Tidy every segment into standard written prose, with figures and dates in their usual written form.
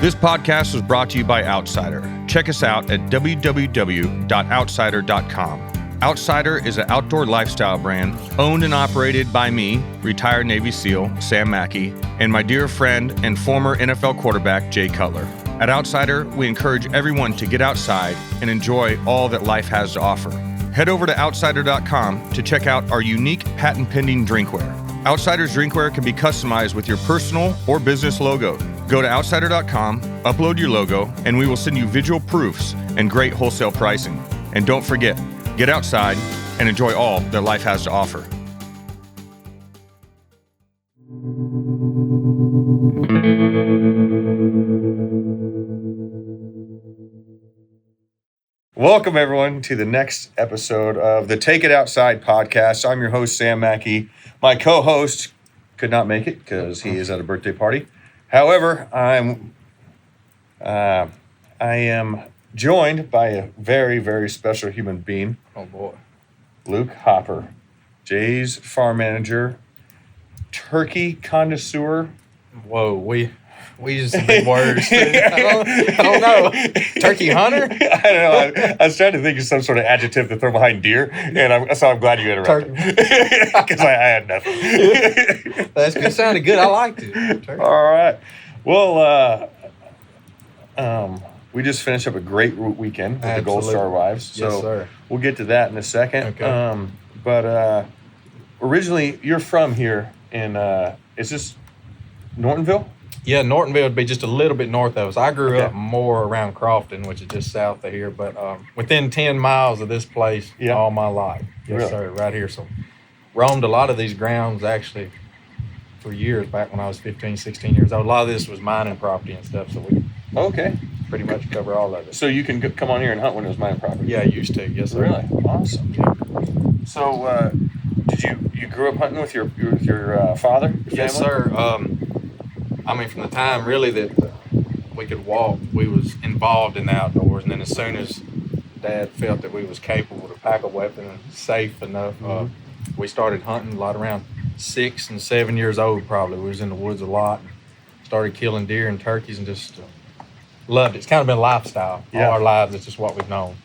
This podcast was brought to you by Outsider. Check us out at www.outsider.com. Outsider is an outdoor lifestyle brand owned and operated by me, retired Navy SEAL Sam Mackey, and my dear friend and former NFL quarterback Jay Cutler. At Outsider, we encourage everyone to get outside and enjoy all that life has to offer. Head over to outsider.com to check out our unique patent-pending drinkware. Outsider's drinkware can be customized with your personal or business logo. Go to outsider.com, upload your logo, and we will send you visual proofs and great wholesale pricing. And don't forget, get outside and enjoy all that life has to offer. Welcome, everyone, to the next episode of the Take It Outside podcast. I'm your host, Sam Mackey. My co-host could not make it because he is at a birthday party. However, I am joined by a very, very special human being. Oh, boy. Luke Hopper, Jay's farm manager, turkey connoisseur. Whoa, we use some big words. I don't know. Turkey hunter? I don't know. I was trying to think of some sort of adjective to throw behind deer, and I'm glad you interrupted. Because I had nothing. That's good. Sounded good. I liked it. Turkey. All right. Well, we just finished up a great weekend with the Gold Star Wives. So yes, sir. We'll get to that in a second. Okay. But originally, you're from here in, is this Nortonville? Yeah, Nortonville would be just a little bit north of us. I grew up more around Crofton, which is just south of here, but within 10 miles of this place all my life. Yes, really? Sir, right here. So roamed a lot of these grounds actually for years back when I was 15, 16 years old. A lot of this was mining property and stuff, so we pretty much cover all of it. So you can come on here and hunt when it was mining property? Yeah, I used to. Yes, sir. Really? Awesome. Yeah. So did you grew up hunting with your father? Your yes, family? sir. I mean, from the time really that we could walk, we was involved in the outdoors. And then as soon as Dad felt that we was capable to pack a weapon and safe enough, we started hunting a lot around 6 and 7 years old probably. We was in the woods a lot and started killing deer and turkeys and just loved it. It's kind of been a lifestyle. Yeah. All our lives, it's just what we've known.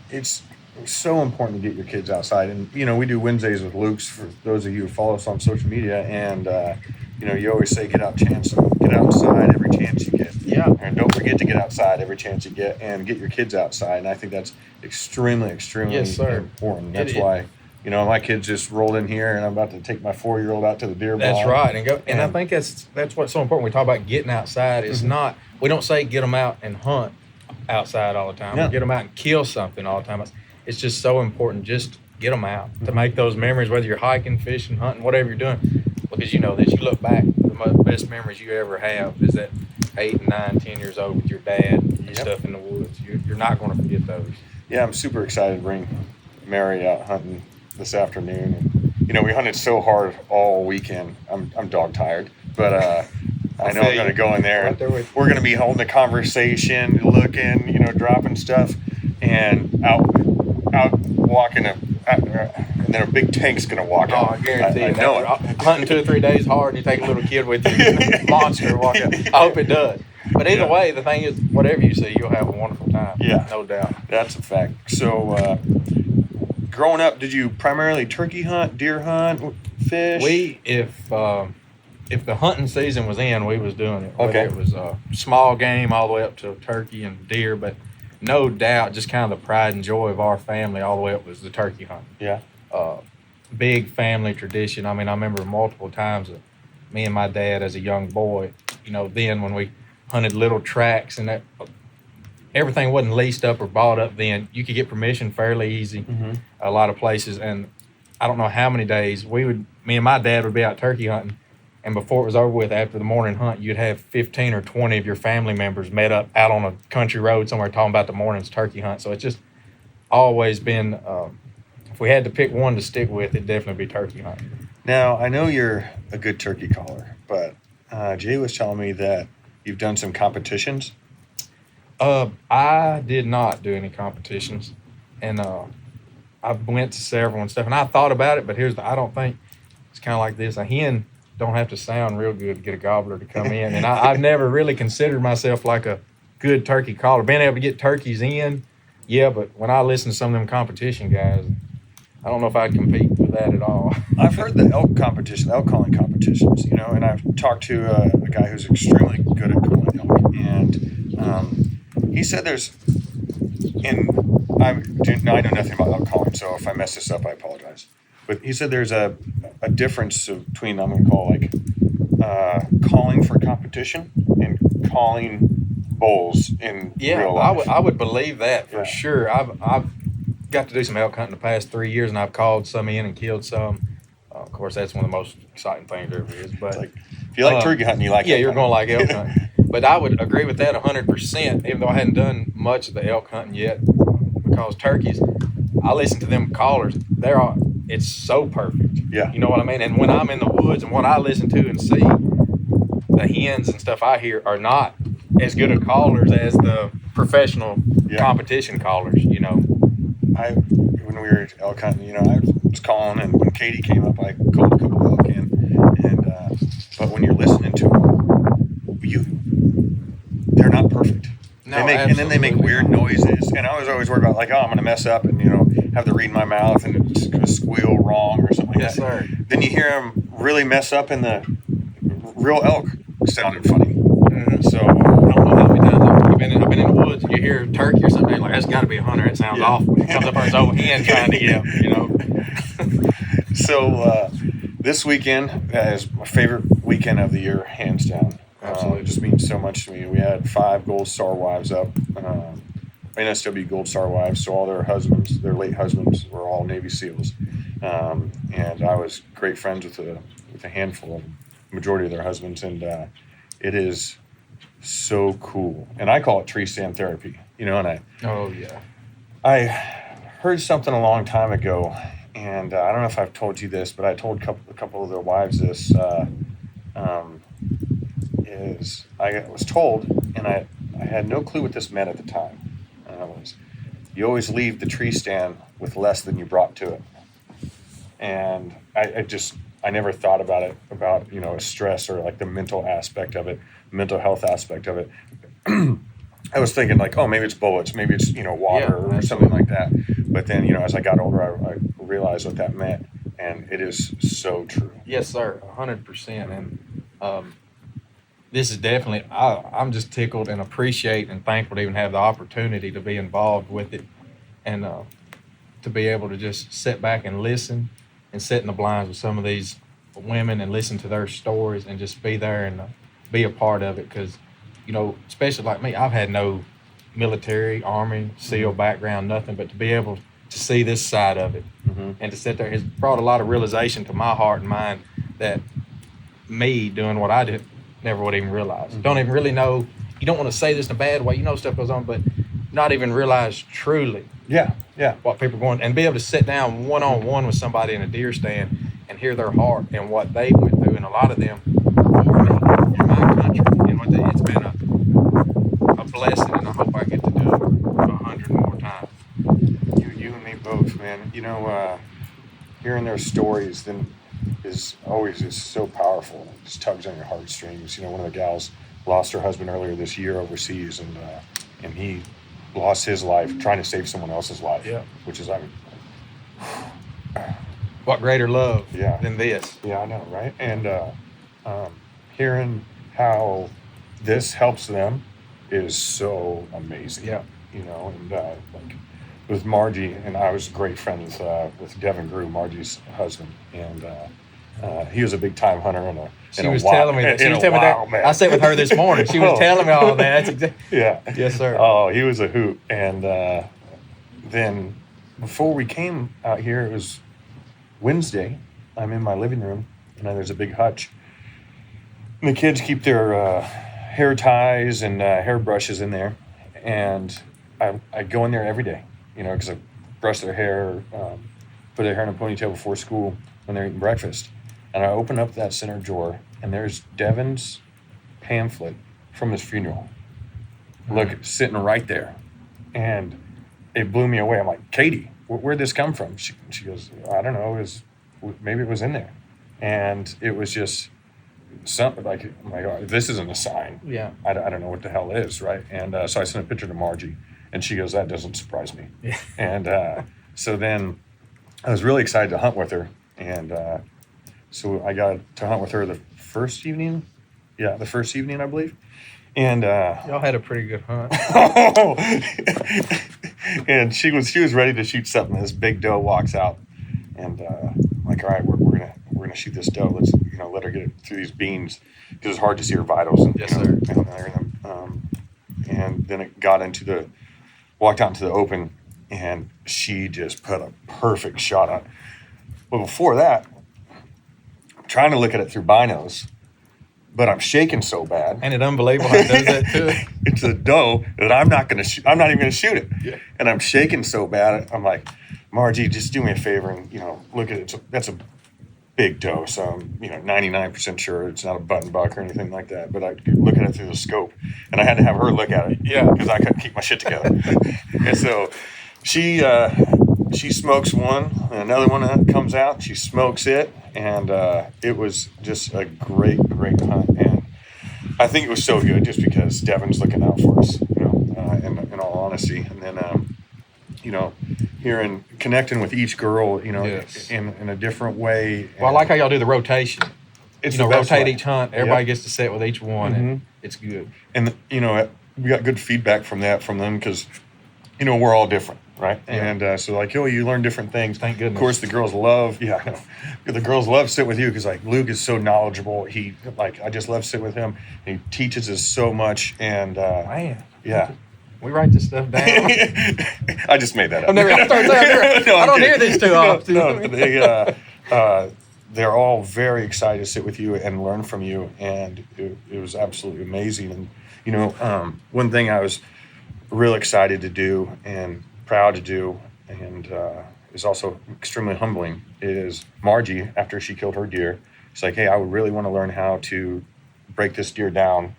It's so important to get your kids outside. And, we do Wednesdays with Luke's for those of you who follow us on social media. And, you always say get outside every chance you get. Yeah. And don't forget to get outside every chance you get and get your kids outside. And I think that's extremely, extremely important. That's why, my kids just rolled in here and I'm about to take my 4-year-old out to the deer That's barn. right. And I think that's what's so important. We talk about getting outside. It's not, we don't say get them out and hunt outside all the time. Yeah. Or get them out and kill something all the time. It's just so important just get them out to make those memories, whether you're hiking, fishing, hunting, whatever you're doing. Because you know this, you look back, the best memories you ever have is that 8, 9, 10 years old with your dad and stuff in the woods. You're not going to forget those. Yeah, I'm super excited to bring Mary out hunting this afternoon. And, we hunted so hard all weekend. I'm dog tired, but I know I'm going to go in there. We're going to be holding a conversation, looking, dropping stuff, and out walking and then a big tank's going to walk out. Oh, I guarantee I know it. Hunting 2 or 3 days hard, and you take a little kid with you, monster walk out. I hope it does. But either way, the thing is, whatever you see, you'll have a wonderful time. Yeah. No doubt. That's a fact. So, growing up, did you primarily turkey hunt, deer hunt, fish? If the hunting season was in, we was doing it. Okay. It was small game all the way up to turkey and deer, but no doubt, just kind of the pride and joy of our family all the way up was the turkey hunt. Yeah. Big family tradition. I mean, I remember multiple times of me and my dad as a young boy, then when we hunted little tracks and that everything wasn't leased up or bought up then. You could get permission fairly easy a lot of places. And I don't know how many days me and my dad would be out turkey hunting. And before it was over with, after the morning hunt, you'd have 15 or 20 of your family members met up out on a country road somewhere talking about the morning's turkey hunt. So it's just always been, if we had to pick one to stick with, it'd definitely be turkey hunting. Now, I know you're a good turkey caller, but Jay was telling me that you've done some competitions. I did not do any competitions. And I went to several and stuff. And I thought about it, but I don't think, it's kind of like this. A hen don't have to sound real good to get a gobbler to come in. And I've never really considered myself like a good turkey caller. Being able to get turkeys in, yeah, but when I listen to some of them competition guys, I don't know if I'd compete with that at all. I've heard the elk calling competitions, and I've talked to a guy who's extremely good at calling elk, and he said I know nothing about elk calling, so if I mess this up, I apologize. But he said there's a difference between, I'm going to call calling for competition and calling bulls in real life. I would believe that for sure. I've got to do some elk hunting the past 3 years, and I've called some in and killed some. Of course, that's one of the most exciting things there is. But if you like turkey hunting, you like you're going to like elk hunting. But I would agree with that 100%, even though I hadn't done much of the elk hunting yet. Because turkeys, I listen to them callers. It's so perfect. Yeah. You know what I mean? And when I'm in the woods and what I listen to and see, the hens and stuff I hear are not as good of callers as the professional competition callers, When we were elk hunting, I was calling, and when Katie came up, I called a couple of elk in. But when you're listening to them, they're not perfect. No, and then they make weird noises, and I was always worried about I'm going to mess up and have the reed in my mouth and it's going to squeal wrong or something like that. Sir. Then you hear them really mess up, and the real elk sounded funny. So I don't know how we done that. I've been in the woods and you hear a turkey or something like that's got to be a hunter. It sounds awful. It comes up on his own hand trying to yell. So this weekend is my favorite weekend of the year, hands down. Absolutely. It just means so much to me. We had 5 Gold Star wives up, NSW Gold Star wives, so all their late husbands were all Navy SEALs. And I was great friends with a handful of them, majority of their husbands, and it is so cool. And I call it tree stand therapy, and I heard something a long time ago, and I don't know if I've told you this, but I told a couple of their wives this, I was told, and I had no clue what this meant at the time, you always leave the tree stand with less than you brought to it. And I never thought about it, a stress or like the mental aspect of it, mental health aspect of it. I was thinking maybe it's bullets, maybe it's, water or something like that. But then, as I got older, I realized what that meant. And it is so true. Yes, sir. 100%. And this is definitely, I'm just tickled and appreciate and thankful to even have the opportunity to be involved with it. And to be able to just sit back and listen and sit in the blinds with some of these women and listen to their stories and just be there and be a part of it. Because, especially like me, I've had no military, Army, SEAL background, nothing, but to be able to see this side of it and to sit there has brought a lot of realization to my heart and mind that me doing what I did never would even realize. Don't even really know, you don't want to say this in a bad way, stuff goes on, but not even realize truly what people are going, and be able to sit down one-on-one with somebody in a deer stand and hear their heart and what they went through, and a lot of them for me in my country, and it's been a blessing, and I hope I get to do it 100 more times. You and me both, man. Hearing their stories then is always so powerful. It just tugs on your heartstrings. One of the gals lost her husband earlier this year overseas, and he lost his life trying to save someone else's life. Yeah. Which is, what greater love than this? Yeah, I know, right? And hearing how this helps them is so amazing. Yeah. And with Margie, and I was a great friend with Devin Grew, Margie's husband, and he was a big time hunter She was telling me that. I sat with her this morning. She was telling me all that. That's exactly. Yeah. Yes, sir. Oh, he was a hoot. And then before we came out here, it was Wednesday. I'm in my living room, and there's a big hutch. And the kids keep their hair ties and hair brushes in there, and I go in there every day, because I brush their hair, put their hair in a ponytail before school when they're eating breakfast. And I open up that center drawer, and there's Devin's pamphlet from his funeral. Look, sitting right there. And it blew me away. I'm like, Katie, where'd this come from? She goes, I don't know. Maybe it was in there. And it was just something like, oh my God, this isn't a sign. Yeah. I don't know what the hell is, right? And so I sent a picture to Margie, and she goes, that doesn't surprise me. Yeah. And so then I was really excited to hunt with her. And so I got to hunt with her the first evening. Yeah, the first evening, I believe. And y'all had a pretty good hunt. And she was ready to shoot something. This big doe walks out, and I'm like, all right, we're gonna shoot this doe. Let's let her get through these beans because it's hard to see her vitals. And, yes, sir. And then it walked out into the open, and she just put a perfect shot on. But before that, I'm trying to look at it through binos, but I'm shaking so bad. And it's unbelievable how it does that too. It's a doe that I'm not even going to shoot it. Yeah. And I'm shaking so bad. I'm like, Margie, just do me a favor and, look at it. That's a big doe. So I'm, 99% sure it's not a button buck or anything like that. But I could look at it through the scope, and I had to have her look at it. Yeah. Because I couldn't keep my shit together. And so she smokes one, and another one comes out. She smokes it. And it was just a great hunt. And I think it was so good just because Devin's looking out for us, in all honesty. And then, hearing, connecting with each girl, yes. in a different way. Well, I like how y'all do the rotation. It's rotate each hunt. Everybody Yep. gets to sit with each one, and it's good. And, we got good feedback from them because, we're all different. Right. Yeah. And so you learn different things. Thank goodness. Of course, the girls love, the girls love sit with you because Luke is so knowledgeable. I just love sit with him. He teaches us so much. And man, yeah. We write this stuff down. I just made that up. I don't hear this too often. No, they're all very excited to sit with you and learn from you. And it was absolutely amazing. And, one thing I was real excited to do and proud to do, and is also extremely humbling, is Margie, after she killed her deer, she's like, hey, I would really want to learn how to break this deer down,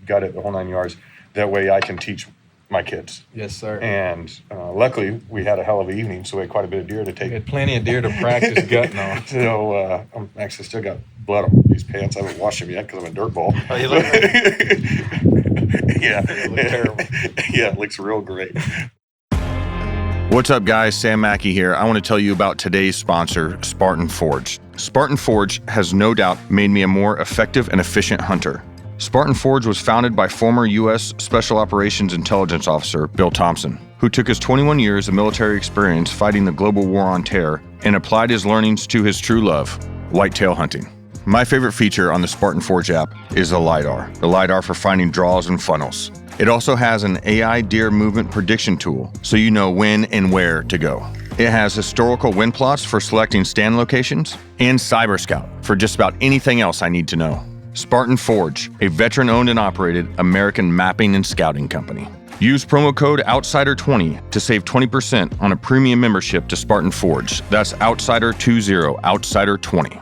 gut it, the whole 9 yards. That way I can teach my kids. Yes, sir. And luckily, we had a hell of an evening, so we had quite a bit of deer to take. We had plenty of deer to practice gutting on. So I'm actually still got blood on these pants. I haven't washed them yet because I'm a dirt ball. Oh, you look Yeah. They look terrible. Yeah, it looks real great. What's up, guys? Sam Mackey here. I want to tell you about today's sponsor, Spartan Forge. Spartan Forge has no doubt made me a more effective and efficient hunter. Spartan Forge was founded by former U.S. Special Operations Intelligence Officer Bill Thompson, who took his 21 years of military experience fighting the global war on terror and applied his learnings to his true love, whitetail hunting. My favorite feature on the Spartan Forge app is the LiDAR for finding draws and funnels. It also has an AI deer movement prediction tool, so you know when and where to go. It has historical wind plots for selecting stand locations, and Cyber Scout for just about anything else I need to know. Spartan Forge, a veteran-owned and operated American mapping and scouting company. Use promo code OUTSIDER20 to save 20% on a premium membership to Spartan Forge. That's OUTSIDER20, OUTSIDER20.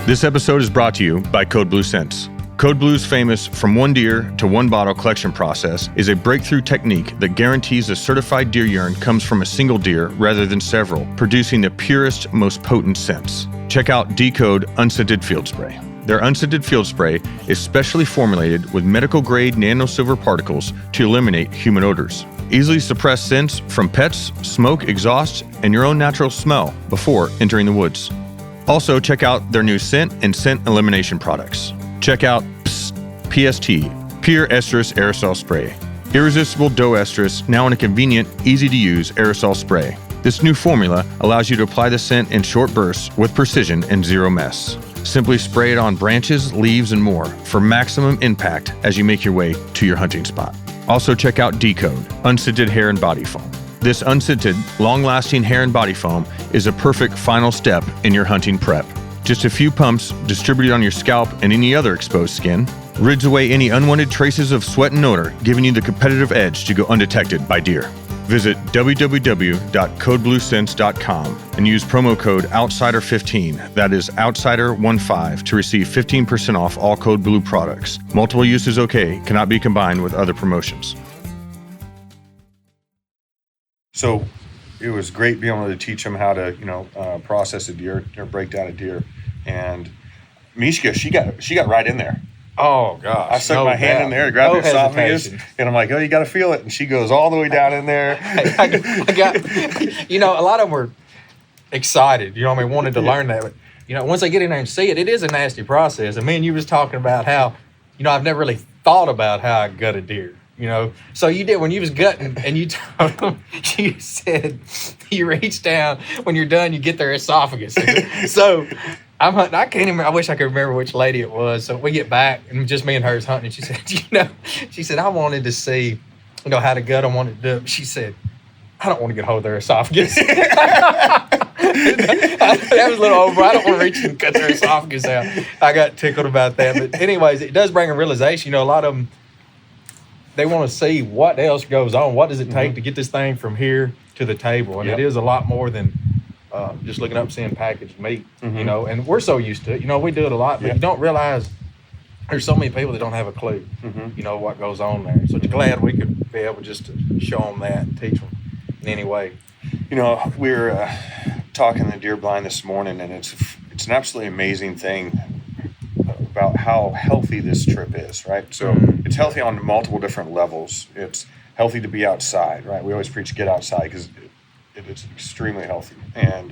This episode is brought to you by Code Blue Scents. Code Blue's famous from one deer to one bottle collection process is a breakthrough technique that guarantees the certified deer urine comes from a single deer rather than several, producing the purest, most potent scents. Check out Decode Unscented Field Spray. Their unscented field spray is specially formulated with medical-grade nano-silver particles to eliminate human odors. Easily suppress scents from pets, smoke, exhaust, and your own natural smell before entering the woods. Also, check out their new scent and scent elimination products. Check out PST, Pure Estrus Aerosol Spray. Irresistible doe estrus, now in a convenient, easy-to-use aerosol spray. This new formula allows you to apply the scent in short bursts with precision and zero mess. Simply spray it on branches, leaves, and more for maximum impact as you make your way to your hunting spot. Also check out Decode, Unscented Hair and Body Foam. This unscented, long-lasting hair and body foam is a perfect final step in your hunting prep. Just a few pumps distributed on your scalp and any other exposed skin rids away any unwanted traces of sweat and odor, giving you the competitive edge to go undetected by deer. Visit www.codebluescents.com and use promo code OUTSIDER15, that is OUTSIDER15, to receive 15% off all Code Blue products. Multiple use is okay, cannot be combined with other promotions. So it was great being able to teach them how to, process a deer or break down a deer. And Mishka, she got right in there. Oh gosh! I stuck my hand in there to grab the esophagus, and I'm like, "Oh, you got to feel it." And she goes all the way down in there. I got, a lot of them were excited. Wanted to learn that. But once they get in there and see it, it is a nasty process. And me and you was talking about how, I've never really thought about how I gut a deer. So you did when you was gutting, and you told them, you said you reach down when you're done, you get their esophagus. So I'm hunting. I can't even. I wish I could remember which lady it was. So we get back, and just me and her's hunting. And she said, she said I wanted to see, how to gut. I wanted to do it. She said, I don't want to get hold of their esophagus. That was a little over. I don't want to reach and cut their esophagus out. I got tickled about that. But anyways, it does bring a realization. A lot of them, they want to see what else goes on. What does it take to get this thing from here to the table? And it is a lot more than just looking up and seeing packaged meat, and we're so used to it. We do it a lot, but you don't realize there's so many people that don't have a clue, what goes on there. So just glad we could be able just to show them that and teach them in any way. We were talking the deer blind this morning, and it's an absolutely amazing thing about how healthy this trip is, right? So it's healthy on multiple different levels. It's healthy to be outside, right? We always preach get outside because it's extremely healthy. And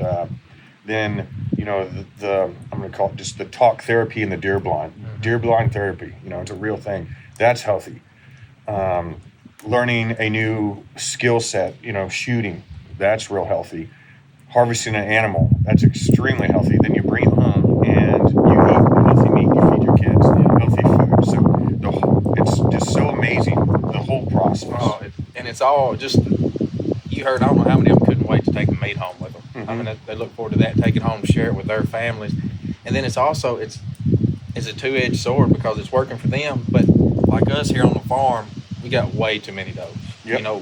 then, I'm going to call it just the talk therapy in the deer blind. Deer blind therapy, it's a real thing. That's healthy. Learning a new skill set, shooting, that's real healthy. Harvesting an animal, that's extremely healthy. Then you bring it home and you eat healthy meat, you feed your kids healthy food. So it's just so amazing, the whole process. Oh, and it's all just, you heard, I don't know how many of them couldn't wait to take the meat home with them. I mean, they look forward to that, take it home, share it with their families. And then it's also, it's a two-edged sword because it's working for them. But like us here on the farm, we got way too many does.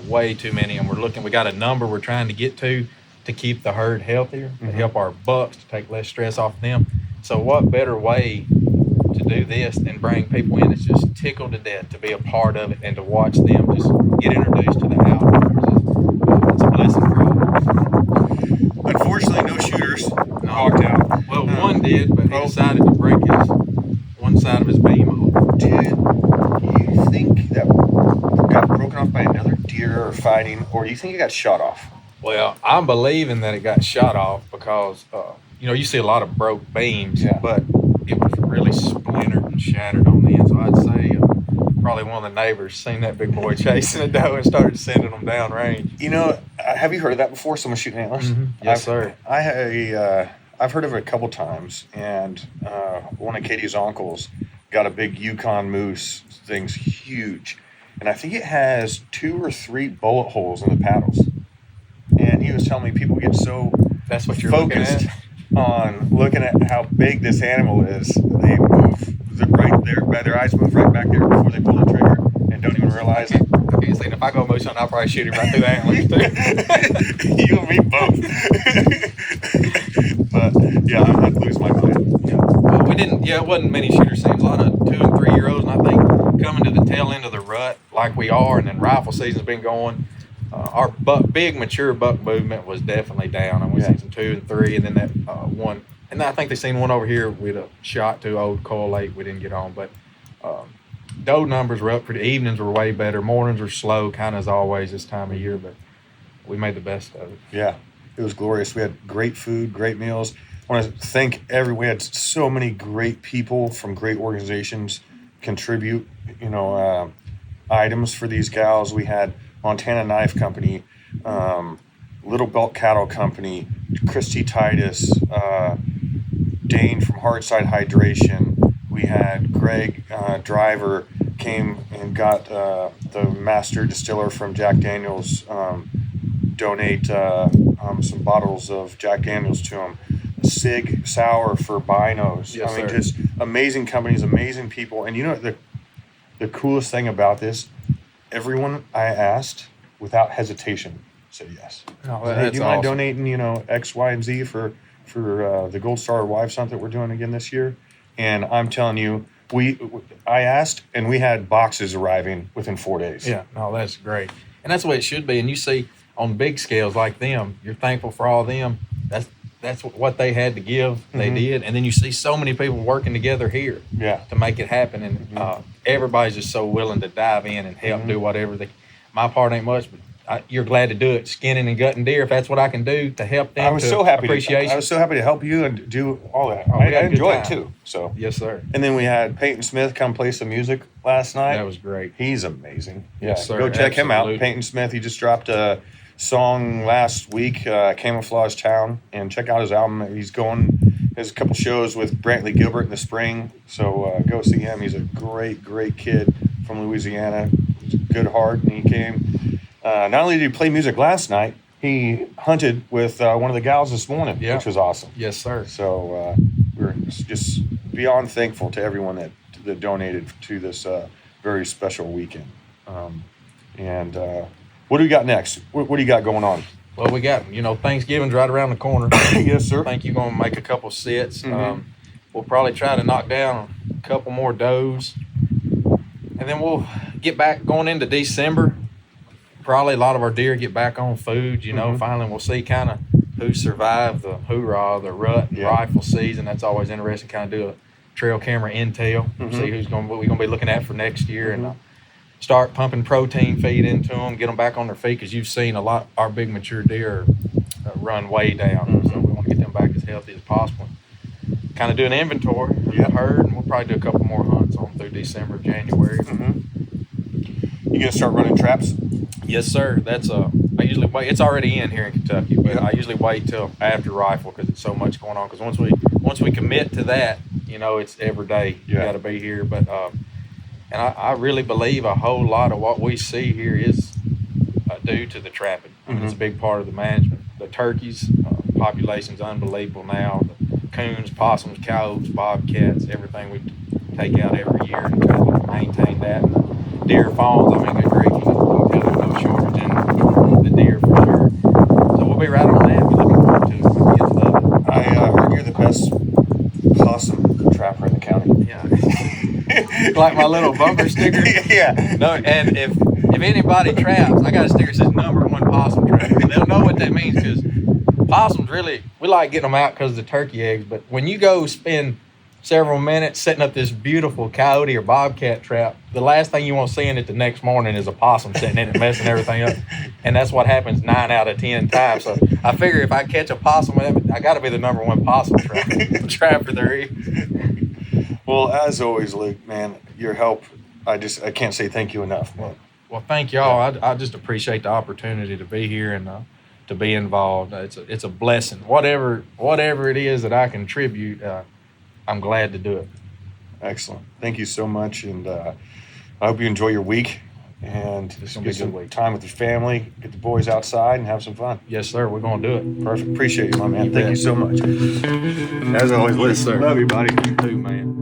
Way too many. And we got a number we're trying to get to keep the herd healthier, to help our bucks, to take less stress off them. So what better way to do this than bring people in that's just tickled to death to be a part of it and to watch them just get introduced to the outdoors. It's a blessing for all. Unfortunately, no shooters walked out. Well, one did, but he decided to break one side of his beam off. Did you think that got broken off by another deer or fighting, or do you think it got shot off? Well, I'm believing that it got shot off because, you see a lot of broke beams, but it was really splintered and shattered on the end. So I'd say probably one of the neighbors seen that big boy chasing a doe and started sending them down range. Have you heard of that before? Someone shooting antlers? Yes, sir. I've heard of it a couple times, and one of Katie's uncles got a big Yukon moose. This thing's huge, and I think it has 2 or 3 bullet holes in the paddles. And he was telling me people get so that's what you're focused on looking at how big this animal is. They move right there, their eyes move right back there before they pull the trigger and don't even realize it. Okay, so if I go moose hunting, I'll probably shoot him right through the antlers too. You and me both. But yeah, I'd lose my mind. Well, we didn't. Yeah, it wasn't many shooter scenes. A lot of 2 and 3 year olds, and I think coming to the tail end of the rut like we are, and then rifle season's been going. Our big mature buck movement was definitely down, and we seen some 2 and 3, and then that one, and I think they seen one over here with a shot to old coil lake. We didn't get on, but doe numbers were up. Evenings were way better. Mornings were slow, kind of as always this time of year, but we made the best of it. Yeah, it was glorious. We had great food, great meals. I want to thank we had so many great people from great organizations contribute, items for these gals. We had Montana Knife Company, Little Belt Cattle Company, Kristy Titus, Dane from Hardside Hydration. We had Greg Driver came and got the master distiller from Jack Daniels donate some bottles of Jack Daniels to him. Sig Sauer for binos. Yes, sir. Just amazing companies, amazing people. And the coolest thing about this, everyone I asked, without hesitation, said yes. Oh, Hey, do you mind donating, X, Y, and Z for the Gold Star Wives Hunt that we're doing again this year? And I'm telling you, I asked, and we had boxes arriving within 4 days. Yeah, no, that's great. And that's the way it should be. And you see, on big scales like them, you're thankful for all of them. That's what they had to give. They did. And then you see so many people working together here to make it happen. And everybody's just so willing to dive in and help do whatever my part ain't much, but you're glad to do it, skinning and gutting deer, if that's what I can do to help them. I was so happy to help you and do all that. I enjoy it too. So yes, sir. And then we had Payton Smith come play some music last night. That was great. He's amazing. Yes, sir. Go check him out. Payton Smith. He just dropped a song last week, Camouflage Town, and check out his album. Has a couple shows with Brantley Gilbert in the spring, so go see him. He's a great kid from Louisiana. He's a good heart, and he came. Not only did he play music last night, he hunted with one of the gals this morning, which was awesome. Yes, sir. So we're just beyond thankful to everyone that donated to this very special weekend. What do we got next? What do you got going on? Well, we got, Thanksgiving's right around the corner. Yes, sir. I think you're going to make a couple sits. We'll probably try to knock down a couple more does. And then we'll get back going into December. Probably a lot of our deer get back on food, Finally, we'll see kind of who survived the hoorah, the rut, rifle season. That's always interesting, kind of do a trail camera intel, see what we're going to be looking at for next year. And start pumping protein feed into them, get them back on their feet, because you've seen a lot, our big mature deer run way down. So we want to get them back as healthy as possible. Kind of do an inventory of the herd, and we'll probably do a couple more hunts on through December, January. You gonna start running traps? Yes, sir. That's I usually wait. It's already in here in Kentucky, but I usually wait till after rifle because it's so much going on. Because once we commit to that, it's every day. You got to be here. But and I really believe a whole lot of what we see here is due to the trapping. It's a big part of the management. The turkeys population's unbelievable now. The coons, possums, coyotes, bobcats, everything we take out every year and try to maintain that. And the deer fawns, good grief, there's no shortage in the deer for sure. So we'll be right on that. We're looking forward to it. We'll get to love it. I heard you're the best possum trapper in the county. Yeah. Like my little bumper sticker. Yeah. No, and if anybody traps, I got a sticker that says #1 possum trapper. They'll know what that means, because possums really, we like getting them out because of the turkey eggs. But when you go spend several minutes setting up this beautiful coyote or bobcat trap, the last thing you want to see in it the next morning is a possum sitting in it messing everything up. And that's what happens 9 out of 10 times. So I figure if I catch a possum, I got to be the #1 possum trapper there is. Well, as always, Luke, man, your help, I can't say thank you enough. Well, thank y'all. I just appreciate the opportunity to be here and to be involved. It's a blessing. Whatever it is that I contribute, I'm glad to do it. Excellent. Thank you so much, and I hope you enjoy your week and get some time with your family, get the boys outside, and have some fun. Yes, sir. We're going to do it. Perfect. Appreciate you, my man. Thank you so much. As always, yes, sir. Love you, buddy. You too, man.